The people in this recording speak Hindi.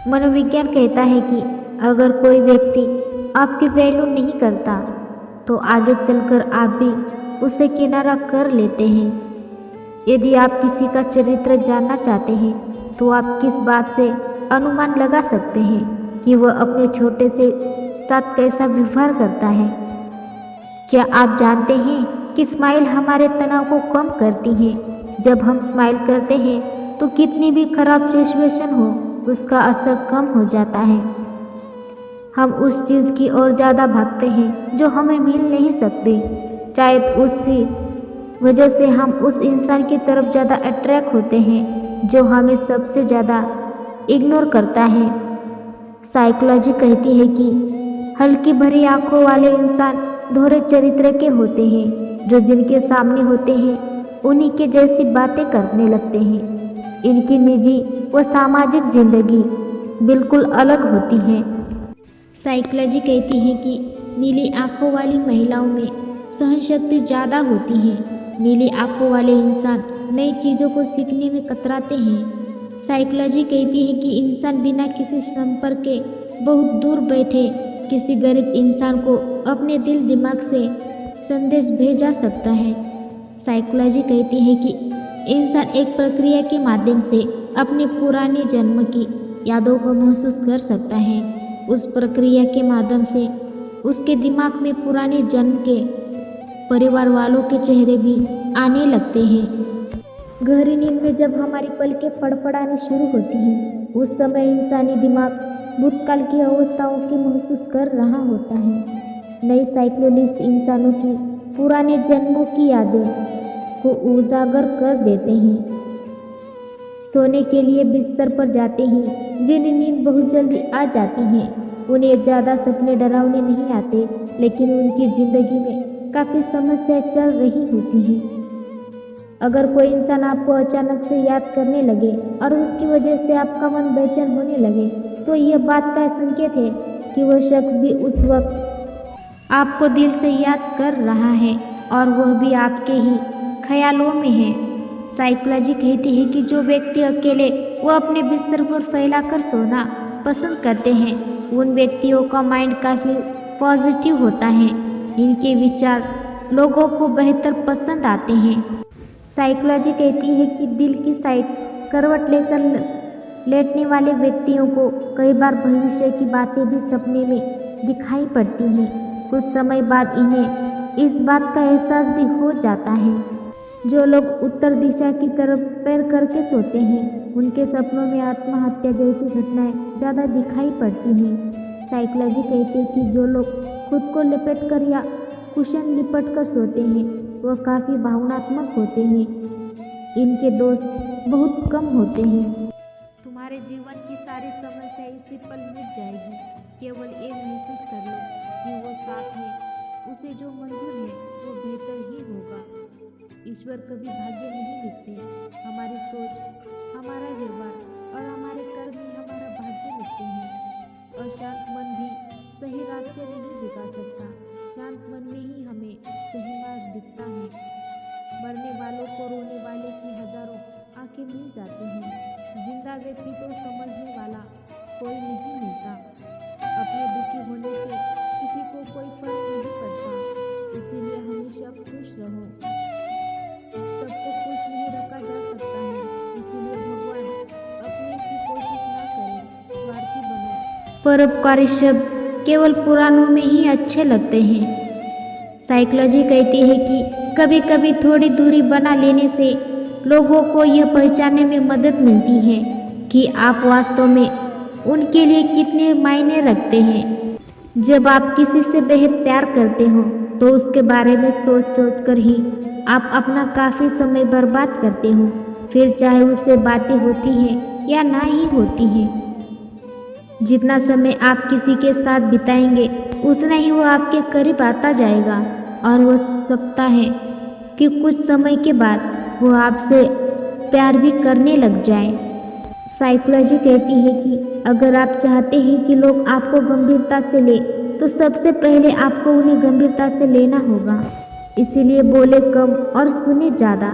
मनोविज्ञान कहता है कि अगर कोई व्यक्ति आपकी वैल्यू नहीं करता तो आगे चलकर आप भी उसे किनारा कर लेते हैं। यदि आप किसी का चरित्र जानना चाहते हैं तो आप किस बात से अनुमान लगा सकते हैं कि वह अपने छोटे से साथ कैसा व्यवहार करता है। क्या आप जानते हैं कि स्माइल हमारे तनाव को कम करती है। जब हम स्माइल करते हैं तो कितनी भी खराब सिचुएशन हो उसका असर कम हो जाता है। हम उस चीज़ की ओर ज़्यादा भागते हैं जो हमें मिल नहीं सकती। शायद उसी वजह से हम उस इंसान की तरफ ज़्यादा अट्रैक्ट होते हैं जो हमें सबसे ज़्यादा इग्नोर करता है। साइकोलॉजी कहती है कि हल्की भरी आंखों वाले इंसान दोहरे चरित्र के होते हैं, जो जिनके सामने होते हैं उन्हीं के जैसी बातें करने लगते हैं। इनकी निजी व सामाजिक जिंदगी बिल्कुल अलग होती है। साइकोलॉजी कहती है कि नीली आंखों वाली महिलाओं में सहनशक्ति ज़्यादा होती है। नीली आंखों वाले इंसान नई चीज़ों को सीखने में कतराते हैं। साइकोलॉजी कहती है कि इंसान बिना किसी संपर्क के बहुत दूर बैठे किसी गरीब इंसान को अपने दिल दिमाग से संदेश भेजा सकता है। साइकोलॉजी कहती है कि इंसान एक प्रक्रिया के माध्यम से अपने पुराने जन्म की यादों को महसूस कर सकता है। उस प्रक्रिया के माध्यम से उसके दिमाग में पुराने जन्म के परिवार वालों के चेहरे भी आने लगते हैं। गहरी नींद में जब हमारी पलकें फड़फड़ानी शुरू होती हैं, उस समय इंसानी दिमाग भूतकाल की अवस्थाओं की महसूस कर रहा होता है। नई साइकोलॉजिस्ट इंसानों की पुराने जन्मों की यादें को उजागर कर देते हैं। सोने के लिए बिस्तर पर जाते ही जिन्हें नींद बहुत जल्दी आ जाती है उन्हें ज़्यादा सपने डरावने नहीं आते, लेकिन उनकी ज़िंदगी में काफ़ी समस्याएं चल रही होती हैं। अगर कोई इंसान आपको अचानक से याद करने लगे और उसकी वजह से आपका मन बेचैन होने लगे तो यह बात का संकेत है कि वह शख्स भी उस वक्त आपको दिल से याद कर रहा है और वह भी आपके ही ख्यालों में है। साइकोलॉजी कहती है कि जो व्यक्ति अकेले वो अपने बिस्तर पर फैलाकर सोना पसंद करते हैं उन व्यक्तियों का माइंड काफ़ी पॉजिटिव होता है। इनके विचार लोगों को बेहतर पसंद आते हैं। साइकोलॉजी कहती है कि दिल की साइड करवट लेकर लेटने वाले व्यक्तियों को कई बार भविष्य की बातें भी सपने में दिखाई पड़ती हैं। कुछ समय बाद इन्हें इस बात का एहसास भी हो जाता है। जो लोग उत्तर दिशा की तरफ पैर करके सोते हैं उनके सपनों में आत्महत्या जैसी घटनाएं ज़्यादा दिखाई पड़ती हैं। साइकोलॉजी कहती है कि जो लोग खुद को लिपट कर या कुशन लिपट कर सोते हैं वह काफ़ी भावनात्मक होते हैं। इनके दोस्त बहुत कम होते हैं। तुम्हारे जीवन की सारी समस्याएं इसी पल मिट जाएगी। केवल ये महसूस कर लो कि वो साथ है, उसे जो मंजूर है वो बेहतर ही होगा। ईश्वर कभी भाग्य नहीं लिखते, हमारी सोच, हमारा व्यवहार और हमारे कर्म ही हमारा भाग्य लिखते हैं। अशांत मन भी सही रास्ते नहीं दिखा सकता, शांत मन में ही हमें सही मार्ग दिखता है। मरने वालों को रोने वाले की हजारों आंखें मिल जाती हैं। जिंदा व्यक्ति तो समझने वाला कोई नहीं मिलता। अपने दुखी होने से किसी को कोई फर्क नहीं पड़ता, इसीलिए हमेशा खुश रहो। सबको खुश नहीं रखा जा सकता है, इसीलिए भगवान अपने की कोशिश ना करें, स्वार्थी बनो। परोपकारी शब्द केवल पुराणों में ही अच्छे लगते हैं। साइकोलॉजी कहती है कि कभी कभी थोड़ी दूरी बना लेने से लोगों को यह पहचानने में मदद मिलती है कि आप वास्तव में उनके लिए कितने मायने रखते हैं। जब आप किसी से बेहद प्यार करते हो तो उसके बारे में सोच सोच कर ही आप अपना काफ़ी समय बर्बाद करते हो, फिर चाहे उससे बातें होती हैं या ना ही होती हैं। जितना समय आप किसी के साथ बिताएंगे उतना ही वो आपके करीब आता जाएगा और हो सकता है कि कुछ समय के बाद वो आपसे प्यार भी करने लग जाए। साइकोलॉजी कहती है कि अगर आप चाहते हैं कि लोग आपको गंभीरता से ले तो सबसे पहले आपको उन्हें गंभीरता से लेना होगा। इसीलिए बोले कम और सुने ज़्यादा।